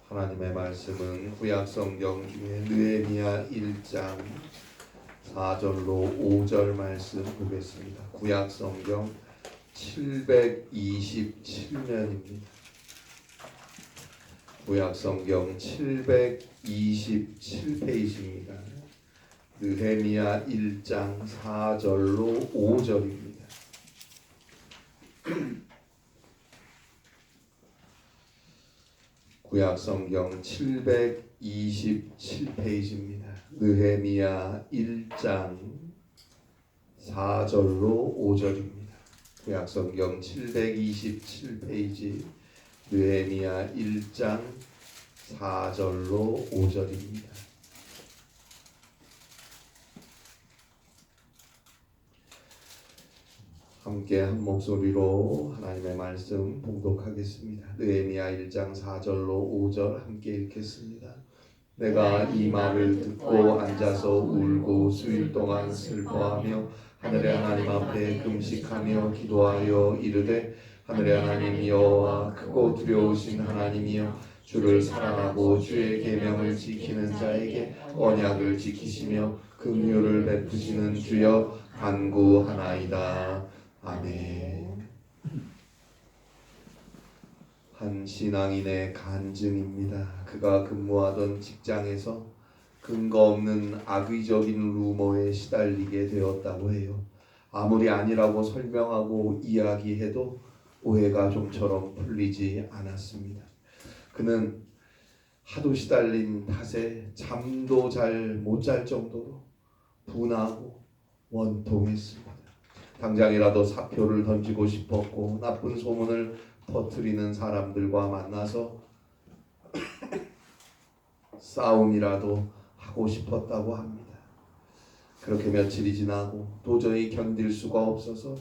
하나님의 말씀은 구약 성경 중에 느헤미야 1장 4절로 5절 말씀 보겠습니다. 구약 성경 727면입니다. 구약 성경 727페이지입니다. 느헤미야 1장 4절로 5절입니다. 구약 성경 727페이지입니다. 느헤미야 1장 4절로 5절입니다. 구약 성경 727페이지 느헤미야 1장 4절로 5절입니다. 함께 한 목소리로 하나님의 말씀 봉독하겠습니다. 느헤미야 1장 4절로 5절 함께 읽겠습니다. 내가 이 말을 듣고 앉아서 울고 수일 동안 슬퍼하며 하늘의 하나님 앞에 금식하며 기도하여 이르되 하늘의 하나님 여호와 크고 두려우신 하나님이여 주를 사랑하고 주의 계명을 지키는 자에게 언약을 지키시며 긍휼을 베푸시는 주여 간구하나이다. 아멘. 한 신앙인의 간증입니다. 그가 근무하던 직장에서 근거 없는 악의적인 루머에 시달리게 되었다고 해요. 아무리 아니라고 설명하고 이야기해도 오해가 좀처럼 풀리지 않았습니다. 그는 하도 시달린 탓에 잠도 잘 못 잘 정도로 분하고 원통했습니다. 당장이라도 사표를 던지고 싶었고 나쁜 소문을 퍼뜨리는 사람들과 만나서 싸움이라도 하고 싶었다고 합니다. 그렇게 며칠이 지나고 도저히 견딜 수가 없어서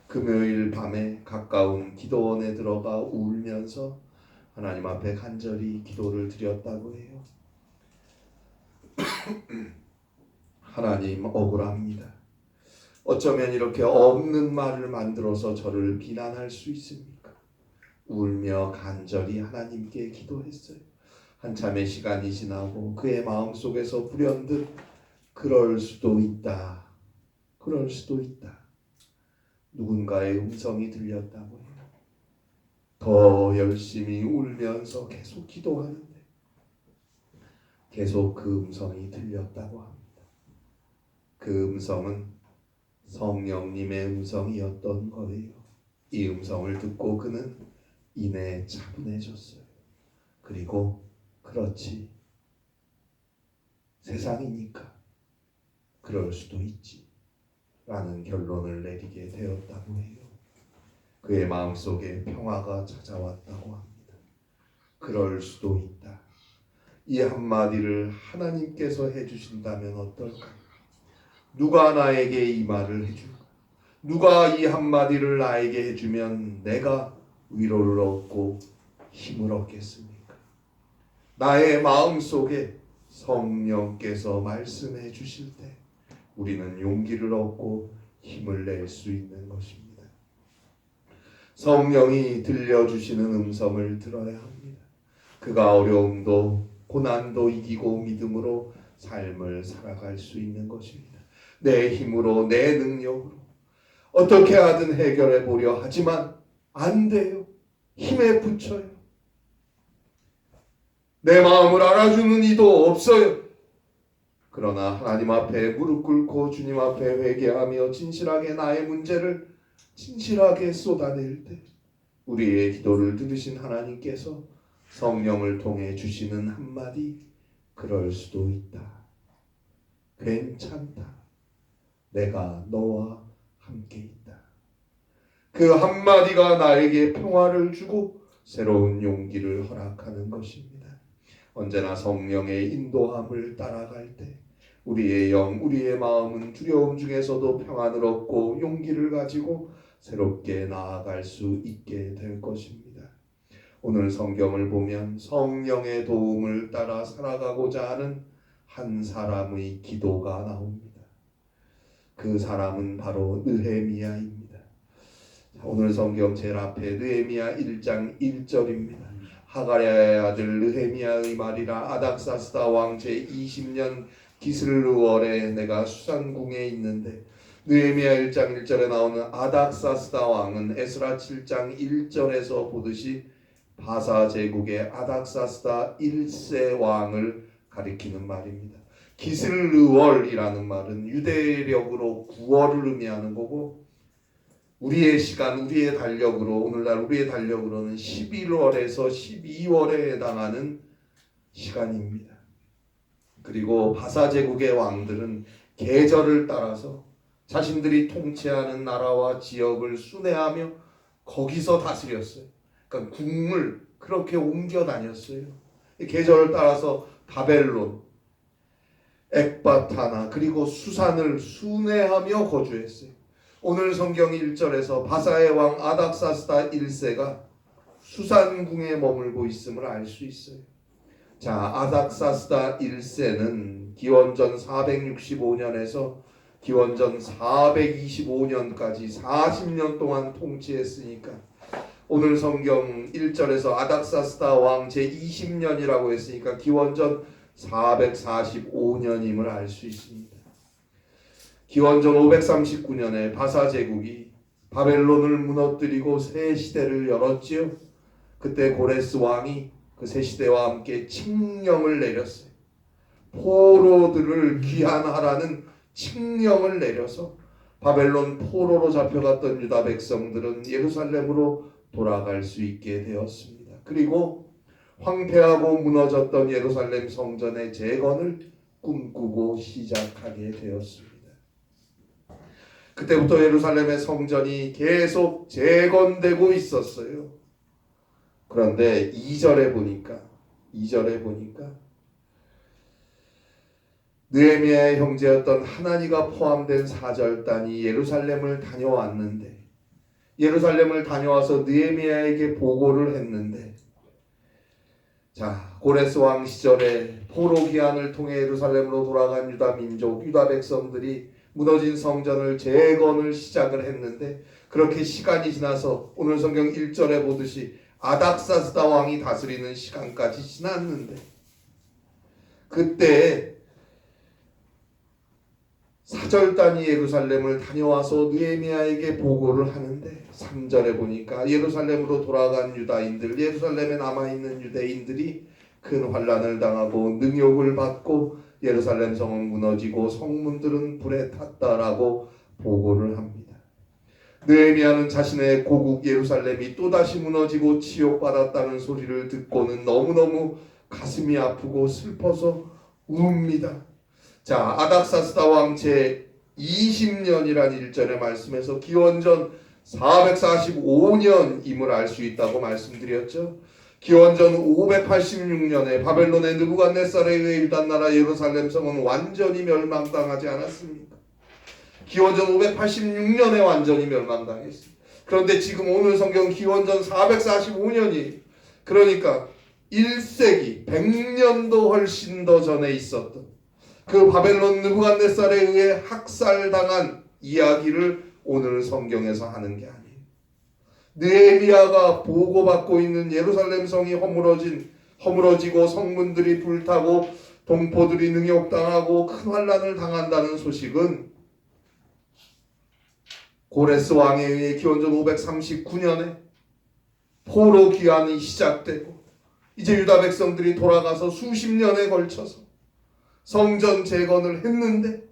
금요일 밤에 가까운 기도원에 들어가 울면서 하나님 앞에 간절히 기도를 드렸다고 해요. 하나님 억울합니다. 어쩌면 이렇게 없는 말을 만들어서 저를 비난할 수 있습니까? 울며 간절히 하나님께 기도했어요. 한참의 시간이 지나고 그의 마음속에서 불현듯 그럴 수도 있다. 그럴 수도 있다. 누군가의 음성이 들렸다고 해요. 더 열심히 울면서 계속 기도하는데 계속 그 음성이 들렸다고 합니다. 그 음성은 성령님의 음성이었던 거예요. 이 음성을 듣고 그는 이내 차분해졌어요. 그리고 그렇지, 세상이니까 그럴 수도 있지 라는 결론을 내리게 되었다고 해요. 그의 마음속에 평화가 찾아왔다고 합니다. 그럴 수도 있다. 이 한마디를 하나님께서 해주신다면 어떨까? 누가 나에게 이 말을 해줄까? 누가 이 한마디를 나에게 해주면 내가 위로를 얻고 힘을 얻겠습니까? 나의 마음속에 성령께서 말씀해 주실 때 우리는 용기를 얻고 힘을 낼 수 있는 것입니다. 성령이 들려주시는 음성을 들어야 합니다. 그가 어려움도 고난도 이기고 믿음으로 삶을 살아갈 수 있는 것입니다. 내 힘으로 내 능력으로 어떻게 하든 해결해 보려 하지만 안 돼요. 힘에 부쳐요. 내 마음을 알아주는 이도 없어요. 그러나 하나님 앞에 무릎 꿇고 주님 앞에 회개하며 진실하게 나의 문제를 진실하게 쏟아낼 때 우리의 기도를 들으신 하나님께서 성령을 통해 주시는 한마디, 그럴 수도 있다. 괜찮다. 내가 너와 함께 있다. 그 한마디가 나에게 평화를 주고 새로운 용기를 허락하는 것입니다. 언제나 성령의 인도함을 따라갈 때 우리의 영, 우리의 마음은 두려움 중에서도 평안을 얻고 용기를 가지고 새롭게 나아갈 수 있게 될 것입니다. 오늘 성경을 보면 성령의 도움을 따라 살아가고자 하는 한 사람의 기도가 나옵니다. 그 사람은 바로 느헤미야입니다. 오늘 성경 제일 앞에 느헤미야 1장 1절입니다. 하가랴의 아들 느헤미야의 말이라. 아닥사스다 왕 제20년 기슬르월에 내가 수산궁에 있는데. 느헤미야 1장 1절에 나오는 아닥사스다 왕은 에스라 7장 1절에서 보듯이 바사 제국의 아닥사스다 1세 왕을 가리키는 말입니다. 기슬르월이라는 말은 유대력으로 9월을 의미하는 거고, 우리의 시간, 우리의 달력으로, 오늘날 우리의 달력으로는 11월에서 12월에 해당하는 시간입니다. 그리고 바사 제국의 왕들은 계절을 따라서 자신들이 통치하는 나라와 지역을 순회하며 거기서 다스렸어요. 그러니까 국을 그렇게 옮겨 다녔어요. 계절을 따라서 바벨론, 엑바타나 그리고 수산을 순회하며 거주했어요. 오늘 성경 1절에서 바사의 왕 아닥사스다 1세가 수산궁에 머물고 있음을 알 수 있어요. 자, 아닥사스다 1세는 기원전 465년에서 기원전 425년까지 40년 동안 통치했으니까 오늘 성경 1절에서 아닥사스다 왕 제20년이라고 했으니까 기원전 445년임을 알 수 있습니다. 기원전 539년에 바사 제국이 바벨론을 무너뜨리고 새 시대를 열었지요. 그때 고레스 왕이 그 새 시대와 함께 칙령을 내렸어요. 포로들을 귀환하라는 칙령을 내려서 바벨론 포로로 잡혀갔던 유다 백성들은 예루살렘으로 돌아갈 수 있게 되었습니다. 그리고 황폐하고 무너졌던 예루살렘 성전의 재건을 꿈꾸고 시작하게 되었습니다. 그때부터 예루살렘의 성전이 계속 재건되고 있었어요. 그런데 2절에 보니까 느헤미야의 형제였던 하나니가 포함된 사절단이 예루살렘을 다녀왔는데, 예루살렘을 다녀와서 느헤미야에게 보고를 했는데, 자, 고레스 왕 시절에 포로 귀환을 통해 예루살렘으로 돌아간 유다 민족, 유다 백성들이 무너진 성전을 재건을 시작을 했는데, 그렇게 시간이 지나서 오늘 성경 1절에 보듯이 아닥사스다 왕이 다스리는 시간까지 지났는데, 그때 사절단이 예루살렘을 다녀와서 느헤미야에게 보고를 하는데 3절에 보니까 예루살렘으로 돌아간 유다인들, 예루살렘에 남아있는 유대인들이 큰 환난을 당하고 능욕을 받고 예루살렘 성은 무너지고 성문들은 불에 탔다라고 보고를 합니다. 느헤미야는 자신의 고국 예루살렘이 또다시 무너지고 치욕받았다는 소리를 듣고는 너무너무 가슴이 아프고 슬퍼서 웁니다. 자, 아닥사스다 왕 제20년이란 1절의 말씀에서 기원전 445년임을 알 수 있다고 말씀드렸죠. 기원전 586년에 바벨론의 느부갓네살에 의해 유다 나라 예루살렘 성은 완전히 멸망당하지 않았습니까? 기원전 586년에 완전히 멸망당했습니다. 그런데 지금 오늘 성경 기원전 445년이, 그러니까 1세기 100년도 훨씬 더 전에 있었던 그 바벨론 느부갓네살에 의해 학살당한 이야기를 오늘 성경에서 하는 게 아니에요. 느헤미야가 보고받고 있는 예루살렘 성이 허물어지고 성문들이 불타고 동포들이 능욕당하고 큰 환난을 당한다는 소식은 고레스 왕에 의해 기원전 539년에 포로 귀환이 시작되고 이제 유다 백성들이 돌아가서 수십 년에 걸쳐서 성전 재건을 했는데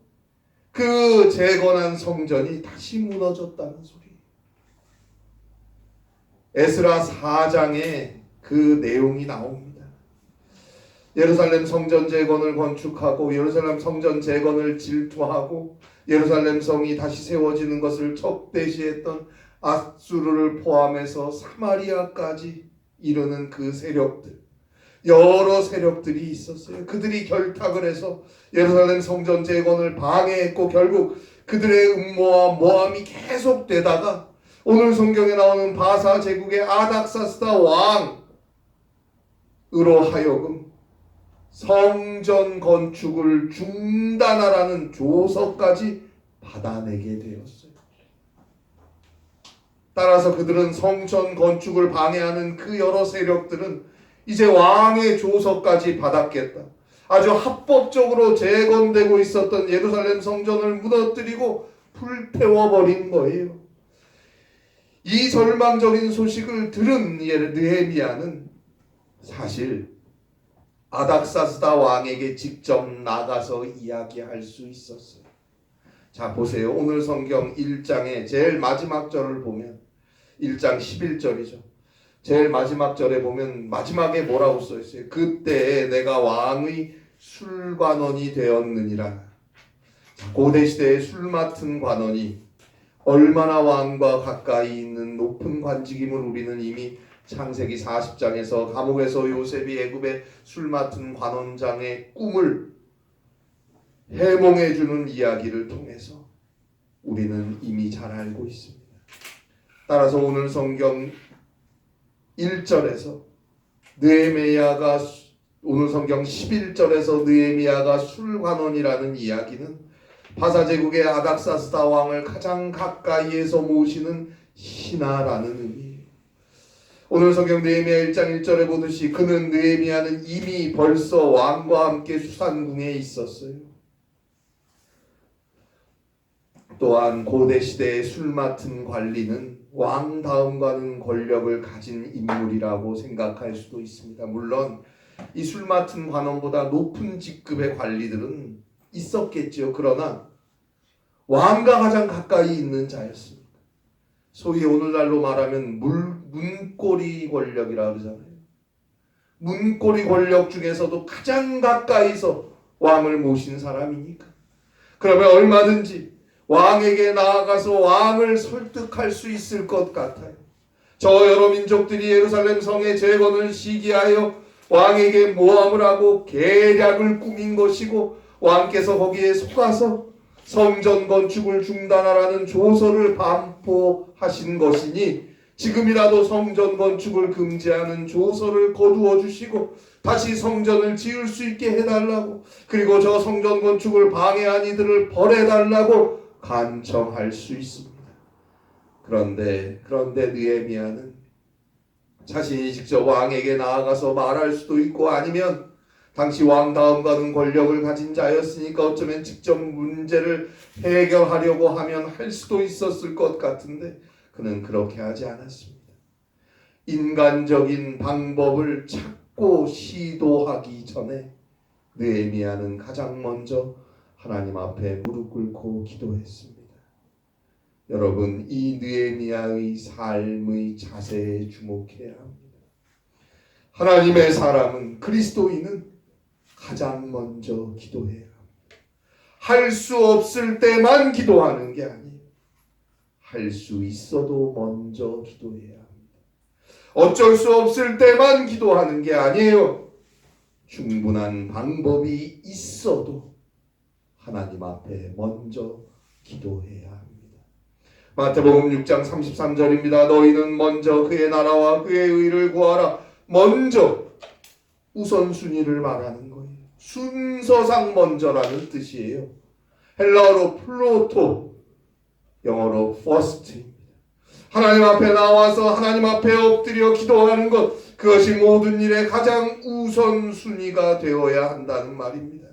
그 재건한 성전이 다시 무너졌다는 소리. 에스라 4장에 그 내용이 나옵니다. 예루살렘 성전 재건을 건축하고 예루살렘 성전 재건을 질투하고 예루살렘 성이 다시 세워지는 것을 적대시했던 아수르를 포함해서 사마리아까지 이르는 그 세력들, 여러 세력들이 있었어요. 그들이 결탁을 해서 예루살렘 성전 재건을 방해했고 결국 그들의 음모와 모함이 계속되다가 오늘 성경에 나오는 바사 제국의 아닥사스다 왕으로 하여금 성전 건축을 중단하라는 조서까지 받아내게 되었어요. 따라서 그들은 성전 건축을 방해하는 그 여러 세력들은 이제 왕의 조서까지 받았겠다. 아주 합법적으로 재건되고 있었던 예루살렘 성전을 무너뜨리고 불태워버린 거예요. 이 절망적인 소식을 들은 느헤미야는 사실 아닥사스다 왕에게 직접 나가서 이야기할 수 있었어요. 자, 보세요. 오늘 성경 1장의 제일 마지막 절을 보면 1장 11절이죠. 제일 마지막 절에 보면 마지막에 뭐라고 써 있어요? 그때 내가 왕의 술관원이 되었느니라. 고대 시대의 술 맡은 관원이 얼마나 왕과 가까이 있는 높은 관직임을 우리는 이미 창세기 40장에서 감옥에서 요셉이 애굽의 술 맡은 관원장의 꿈을 해몽해주는 이야기를 통해서 우리는 이미 잘 알고 있습니다. 따라서 오늘 성경 1절에서 느헤미야가, 오늘 성경 11절에서 느헤미야가 술관원이라는 이야기는 바사제국의 아닥사스다 왕을 가장 가까이에서 모시는 신하라는 의미예요. 오늘 성경 느헤미야 1장 1절에 보듯이 그는 느헤미야는 이미 벌써 왕과 함께 수산궁에 있었어요. 또한 고대 시대의 술 맡은 관리는 왕 다음과는 권력을 가진 인물이라고 생각할 수도 있습니다. 물론 이 술 맡은 관원보다 높은 직급의 관리들은 있었겠죠. 그러나 왕과 가장 가까이 있는 자였습니다. 소위 오늘날로 말하면 문고리 권력이라고 그러잖아요. 문고리 권력 중에서도 가장 가까이서 왕을 모신 사람이니까. 그러면 얼마든지 왕에게 나아가서 왕을 설득할 수 있을 것 같아요. 저 여러 민족들이 예루살렘 성의 재건을 시기하여 왕에게 모함을 하고 계략을 꾸민 것이고 왕께서 거기에 속아서 성전 건축을 중단하라는 조서를 반포하신 것이니 지금이라도 성전 건축을 금지하는 조서를 거두어 주시고 다시 성전을 지을 수 있게 해달라고, 그리고 저 성전 건축을 방해한 이들을 벌해달라고 간청할 수 있습니다. 그런데 느헤미야는 자신이 직접 왕에게 나아가서 말할 수도 있고, 아니면 당시 왕 다음과는 권력을 가진 자였으니까 어쩌면 직접 문제를 해결하려고 하면 할 수도 있었을 것 같은데 그는 그렇게 하지 않았습니다. 인간적인 방법을 찾고 시도하기 전에 느헤미야는 가장 먼저 하나님 앞에 무릎 꿇고 기도했습니다. 여러분, 이 느헤미야의 삶의 자세에 주목해야 합니다. 하나님의 사람은, 그리스도인은 가장 먼저 기도해야 합니다. 할 수 없을 때만 기도하는 게 아니에요. 할 수 있어도 먼저 기도해야 합니다. 어쩔 수 없을 때만 기도하는 게 아니에요. 충분한 방법이 있어도 하나님 앞에 먼저 기도해야 합니다. 마태복음 6장 33절입니다. 너희는 먼저 그의 나라와 그의 의를 구하라. 먼저, 우선순위를 말하는 거예요. 순서상 먼저라는 뜻이에요. 헬라어로 플로토, 영어로 first입니다. 하나님 앞에 나와서 하나님 앞에 엎드려 기도하는 것, 그것이 모든 일의 가장 우선순위가 되어야 한다는 말입니다.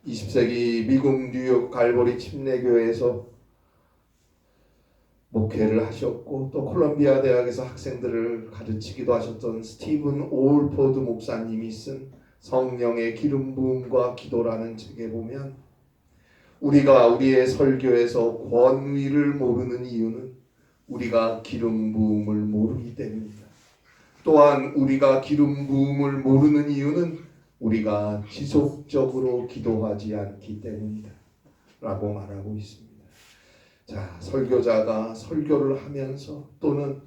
20세기 미국 뉴욕 갈보리 침례교회에서 목회를 하셨고 또 콜롬비아 대학에서 학생들을 가르치기도 하셨던 스티븐 올포드 목사님이 쓴 성령의 기름 부음과 기도라는 책에 보면 우리가 우리의 설교에서 권위를 모르는 이유는 우리가 기름 부음을 모르기 때문이다. 또한 우리가 기름 부음을 모르는 이유는 우리가 지속적으로 기도하지 않기 때문이다 라고 말하고 있습니다. 자, 설교자가 설교를 하면서 또는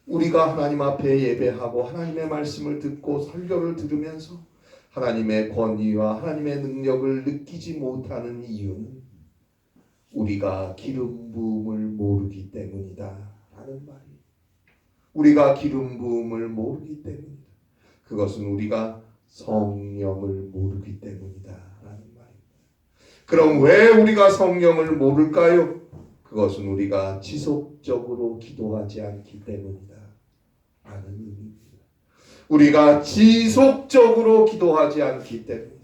우리가 하나님 앞에 예배하고 하나님의 말씀을 듣고 설교를 들으면서 하나님의 권위와 하나님의 능력을 느끼지 못하는 이유는 우리가 기름 부음을 모르기 때문이다 라는 말이에요. 우리가 기름 부음을 모르기 때문이다. 그것은 우리가 성령을 모르기 때문이다 라는 말입니다. 그럼 왜 우리가 성령을 모를까요? 그것은 우리가 지속적으로 기도하지 않기 때문이다 라는 의미입니다. 우리가 지속적으로 기도하지 않기 때문에.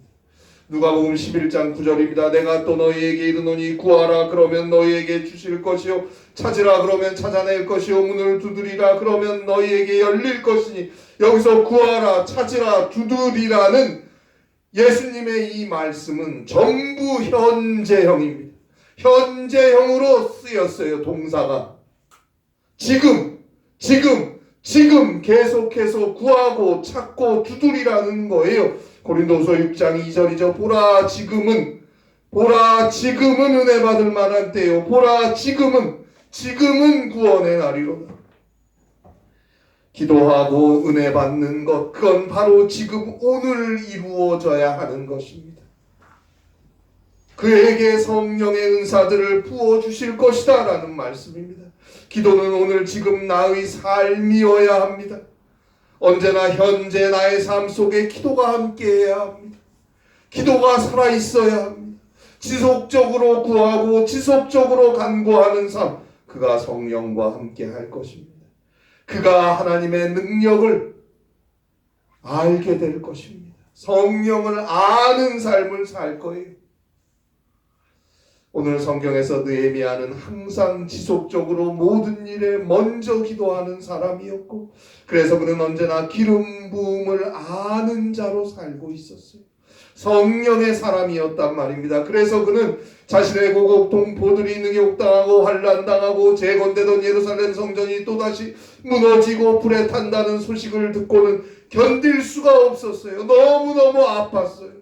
누가복음 11장 9절입니다. 내가 또 너희에게 이르노니 구하라 그러면 너희에게 주실 것이요 찾으라 그러면 찾아낼 것이요 문을 두드리라 그러면 너희에게 열릴 것이니, 여기서 구하라 찾으라 두드리라는 예수님의 이 말씀은 전부 현재형입니다. 현재형으로 쓰였어요. 동사가 지금 계속해서 구하고 찾고 두드리라는 거예요. 고린도서 6장 2절이죠. 보라 지금은 은혜 받을 만한 때요. 보라 지금은 구원의 날이로다. 기도하고 은혜 받는 것, 그건 바로 지금 오늘 이루어져야 하는 것입니다. 그에게 성령의 은사들을 부어주실 것이다 라는 말씀입니다. 기도는 오늘 지금 나의 삶이어야 합니다. 언제나 현재 나의 삶 속에 기도가 함께해야 합니다. 기도가 살아있어야 합니다. 지속적으로 구하고 지속적으로 간구하는 삶, 그가 성령과 함께 할 것입니다. 그가 하나님의 능력을 알게 될 것입니다. 성령을 아는 삶을 살 거예요. 오늘 성경에서 느헤미야는 항상 지속적으로 모든 일에 먼저 기도하는 사람이었고, 그래서 그는 언제나 기름 부음을 아는 자로 살고 있었어요. 성령의 사람이었단 말입니다. 그래서 그는 자신의 고국 동포들이 능욕당하고 환난당하고 재건되던 예루살렘 성전이 또다시 무너지고 불에 탄다는 소식을 듣고는 견딜 수가 없었어요. 너무너무 아팠어요.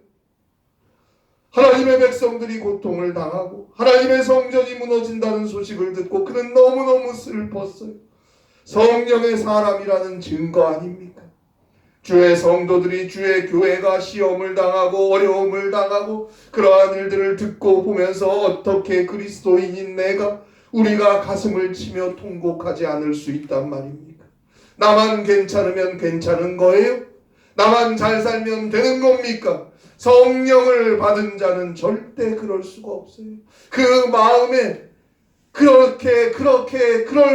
하나님의 백성들이 고통을 당하고 하나님의 성전이 무너진다는 소식을 듣고 그는 너무너무 슬펐어요. 성령의 사람이라는 증거 아닙니까? 주의 성도들이, 주의 교회가 시험을 당하고 어려움을 당하고 그러한 일들을 듣고 보면서 어떻게 그리스도인인 우리가 가슴을 치며 통곡하지 않을 수 있단 말입니까? 나만 괜찮으면 괜찮은 거예요? 나만 잘 살면 되는 겁니까? 성령을 받은 자는 절대 그럴 수가 없어요. 그 마음에 그럴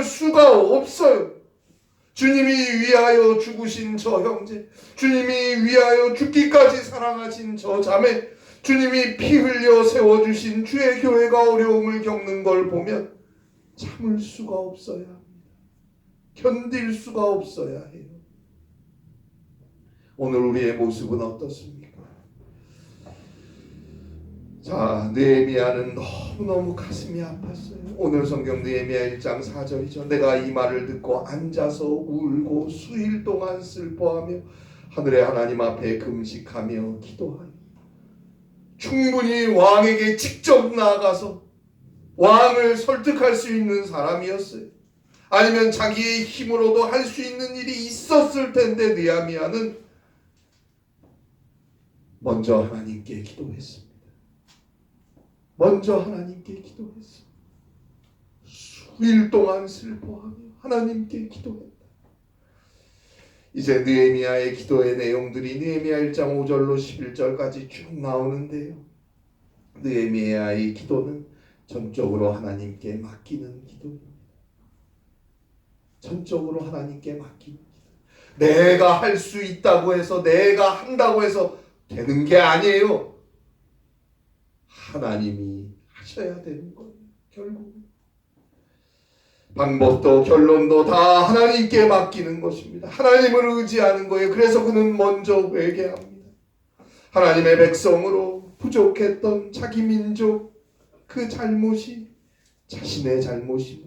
수가 없어요. 주님이 위하여 죽으신 저 형제, 주님이 위하여 죽기까지 사랑하신 저 자매, 주님이 피 흘려 세워주신 주의 교회가 어려움을 겪는 걸 보면 참을 수가 없어야 합니다. 견딜 수가 없어야 해요. 오늘 우리의 모습은 어떻습니까? 자, 느헤미야는 너무너무 가슴이 아팠어요. 오늘 성경 느헤미야 1장 4절이죠. 내가 이 말을 듣고 앉아서 울고 수일 동안 슬퍼하며 하늘의 하나님 앞에 금식하며 기도하여, 충분히 왕에게 직접 나아가서 왕을 설득할 수 있는 사람이었어요. 아니면 자기의 힘으로도 할 수 있는 일이 있었을 텐데 느헤미야는 먼저 하나님께 기도했습니다. 먼저 하나님께 기도했어. 수일 동안 슬퍼하며 하나님께 기도했다. 이제 느헤미야의 기도의 내용들이 느헤미야 1장 5절로 11절까지 쭉 나오는데요. 느헤미야의 기도는 전적으로 하나님께 맡기는 기도입니다. 전적으로 하나님께 맡기는 기도. 내가 할 수 있다고 해서, 내가 한다고 해서 되는 게 아니에요. 하나님이 하셔야 되는 거예요. 결국 방법도 결론도 다 하나님께 맡기는 것입니다. 하나님을 의지하는 거예요. 그래서 그는 먼저 회개합니다. 하나님의 백성으로 부족했던 자기 민족, 그 잘못이 자신의 잘못임을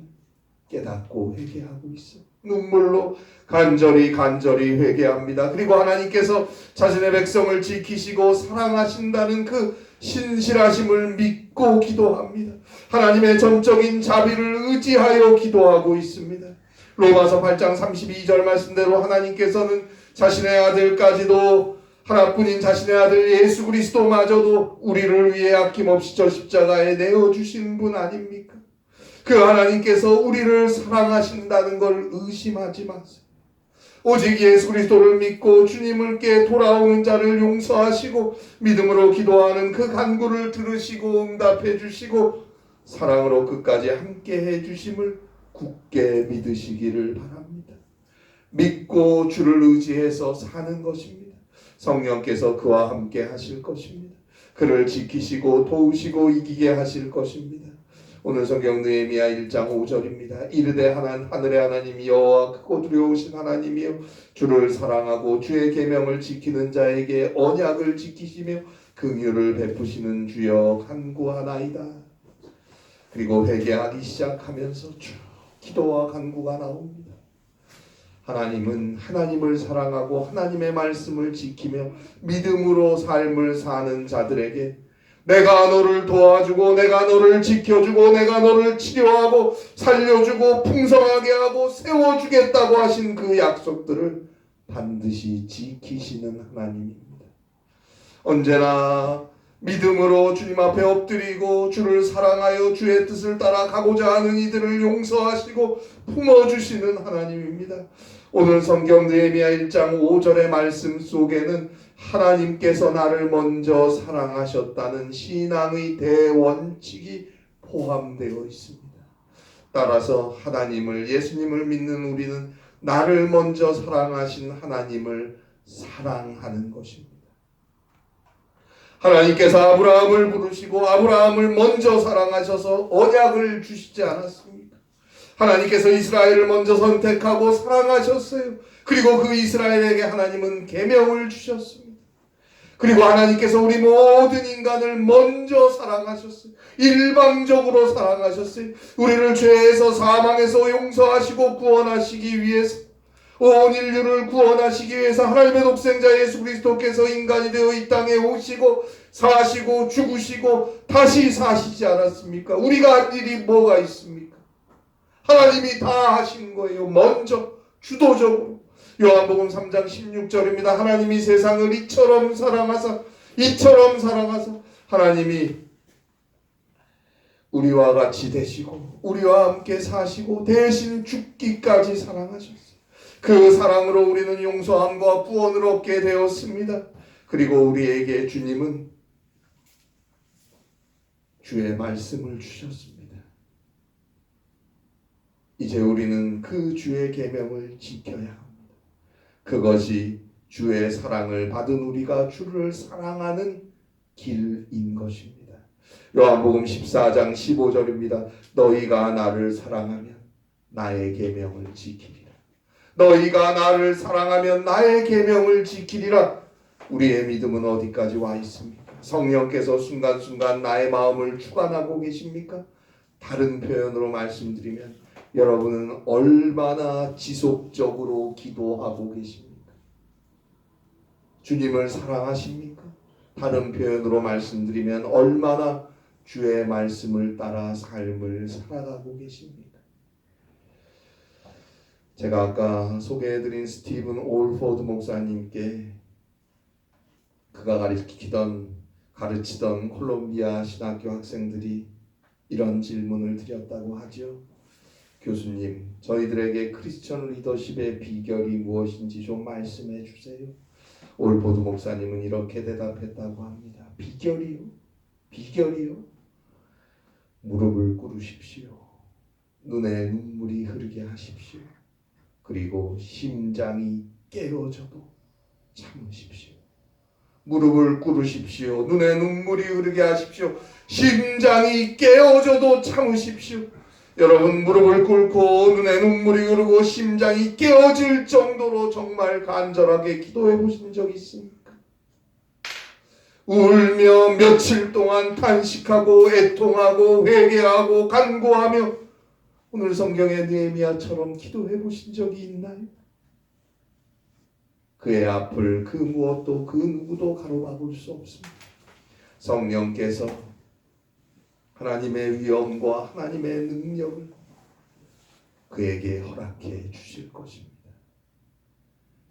깨닫고 회개하고 있어요. 눈물로 간절히 회개합니다. 그리고 하나님께서 자신의 백성을 지키시고 사랑하신다는 그 신실하심을 믿고 기도합니다. 하나님의 전적인 자비를 의지하여 기도하고 있습니다. 로마서 8장 32절 말씀대로 하나님께서는 자신의 아들까지도, 하나뿐인 자신의 아들 예수 그리스도마저도 우리를 위해 아낌없이 저 십자가에 내어주신 분 아닙니까? 그 하나님께서 우리를 사랑하신다는 걸 의심하지 마세요. 오직 예수 그리스도를 믿고 주님께 돌아오는 자를 용서하시고 믿음으로 기도하는 그 간구를 들으시고 응답해 주시고 사랑으로 끝까지 함께 해 주심을 굳게 믿으시기를 바랍니다. 믿고 주를 의지해서 사는 것입니다. 성령께서 그와 함께 하실 것입니다. 그를 지키시고 도우시고 이기게 하실 것입니다. 오늘 성경 느헤미야 1장 5절입니다. 이르되 하늘의 하나님 여호와 크고 두려우신 하나님이여 주를 사랑하고 주의 계명을 지키는 자에게 언약을 지키시며 긍휼을 베푸시는 주여 간구하나이다. 그리고 회개하기 시작하면서 쭉 기도와 간구가 나옵니다. 하나님은 하나님을 사랑하고 하나님의 말씀을 지키며 믿음으로 삶을 사는 자들에게 내가 너를 도와주고 내가 너를 지켜주고 내가 너를 치료하고 살려주고 풍성하게 하고 세워주겠다고 하신 그 약속들을 반드시 지키시는 하나님입니다. 언제나 믿음으로 주님 앞에 엎드리고 주를 사랑하여 주의 뜻을 따라 가고자 하는 이들을 용서하시고 품어주시는 하나님입니다. 오늘 성경 느헤미야 1장 5절의 말씀 속에는 하나님께서 나를 먼저 사랑하셨다는 신앙의 대원칙이 포함되어 있습니다. 따라서 하나님을, 예수님을 믿는 우리는 나를 먼저 사랑하신 하나님을 사랑하는 것입니다. 하나님께서 아브라함을 부르시고 아브라함을 먼저 사랑하셔서 언약을 주시지 않았습니까? 하나님께서 이스라엘을 먼저 선택하고 사랑하셨어요. 그리고 그 이스라엘에게 하나님은 계명을 주셨습니다. 그리고 하나님께서 우리 모든 인간을 먼저 사랑하셨어요. 일방적으로 사랑하셨어요. 우리를 죄에서 사망에서 용서하시고 구원하시기 위해서, 온 인류를 구원하시기 위해서 하나님의 독생자 예수 그리스도께서 인간이 되어 이 땅에 오시고 사시고 죽으시고 다시 사시지 않았습니까? 우리가 할 일이 뭐가 있습니까? 하나님이 다 하신 거예요. 먼저 주도적으로. 요한복음 3장 16절입니다. 하나님이 세상을 이처럼 사랑하사 하나님이 우리와 같이 되시고 우리와 함께 사시고 대신 죽기까지 사랑하셨어요. 그 사랑으로 우리는 용서함과 구원을 얻게 되었습니다. 그리고 우리에게 주님은 주의 말씀을 주셨습니다. 이제 우리는 그 주의 계명을 지켜야 합니다. 그것이 주의 사랑을 받은 우리가 주를 사랑하는 길인 것입니다. 요한복음 14장 15절입니다. 너희가 나를 사랑하면 나의 계명을 지키리라. 너희가 나를 사랑하면 나의 계명을 지키리라. 우리의 믿음은 어디까지 와 있습니까? 성령께서 순간순간 나의 마음을 주관하고 계십니까? 다른 표현으로 말씀드리면 여러분은 얼마나 지속적으로 기도하고 계십니까? 주님을 사랑하십니까? 다른 표현으로 말씀드리면 얼마나 주의 말씀을 따라 삶을 살아가고 계십니까? 제가 아까 소개해드린 스티븐 올포드 목사님께 그가 가르치던 콜롬비아 신학교 학생들이 이런 질문을 드렸다고 하죠. 교수님, 저희들에게 크리스천 리더십의 비결이 무엇인지 좀 말씀해 주세요. 올포드 목사님은 이렇게 대답했다고 합니다. 비결이요? 무릎을 꿇으십시오. 눈에 눈물이 흐르게 하십시오. 그리고 심장이 깨어져도 참으십시오. 무릎을 꿇으십시오. 눈에 눈물이 흐르게 하십시오. 심장이 깨어져도 참으십시오. 여러분, 무릎을 꿇고 눈에 눈물이 흐르고 심장이 깨어질 정도로 정말 간절하게 기도해 보신 적 있습니까? 울며 며칠 동안 탄식하고 애통하고 회개하고 간구하며 오늘 성경의 느헤미야처럼 기도해 보신 적이 있나요? 그의 앞을 그 무엇도 그 누구도 가로막을 수 없습니다. 성령께서 하나님의 위엄과 하나님의 능력을 그에게 허락해 주실 것입니다.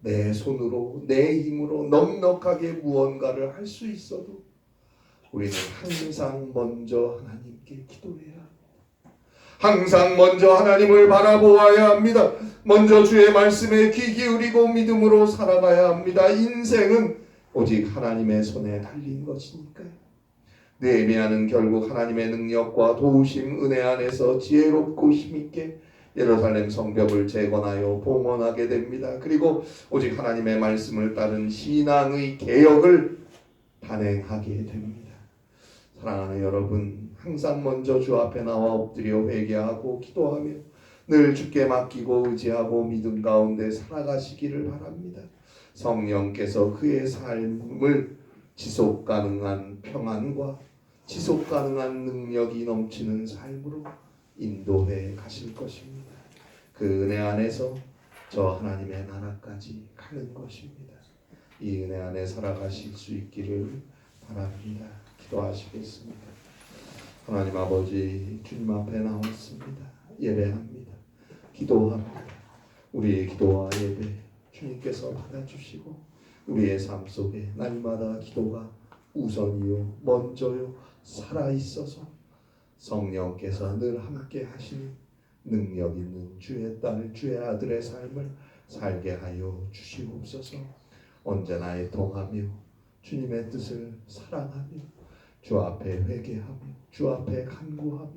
내 손으로 내 힘으로 넉넉하게 무언가를 할 수 있어도 우리는 항상 먼저 하나님께 기도해야 합니다. 항상 먼저 하나님을 바라보아야 합니다. 먼저 주의 말씀에 귀 기울이고 믿음으로 살아가야 합니다. 인생은 오직 하나님의 손에 달린 것이니까요. 느헤미야는 결국 하나님의 능력과 도우심 은혜 안에서 지혜롭고 힘있게 예루살렘 성벽을 재건하여 봉헌하게 됩니다. 그리고 오직 하나님의 말씀을 따른 신앙의 개혁을 단행하게 됩니다. 사랑하는 여러분, 항상 먼저 주 앞에 나와 엎드려 회개하고 기도하며 늘 주께 맡기고 의지하고 믿음 가운데 살아가시기를 바랍니다. 성령께서 그의 삶을 지속 가능한 평안과 지속 가능한 능력이 넘치는 삶으로 인도해 가실 것입니다. 그 은혜 안에서 저 하나님의 나라까지 가는 것입니다. 이 은혜 안에 살아가실 수 있기를 바랍니다. 기도하시겠습니다. 하나님 아버지, 주님 앞에 나왔습니다. 예배합니다. 기도합니다. 우리의 기도와 예배 주님께서 받아주시고 우리의 삶 속에 날마다 기도가 우선이요 먼저요 살아있어서 성령께서 늘 함께 하시는 능력 있는 주의 딸 주의 아들의 삶을 살게 하여 주시옵소서. 언제나 애통하며 주님의 뜻을 사랑하며 주 앞에 회개하며 주 앞에 간구하며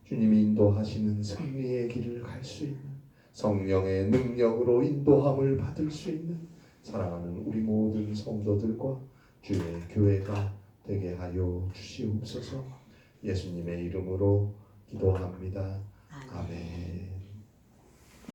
주님이 인도하시는 승리의 길을 갈 수 있는 성령의 능력으로 인도함을 받을 수 있는 사랑하는 우리 모든 성도들과 주의 교회가 되게 하여 주시옵소서. 예수님의 이름으로 기도합니다. 아멘.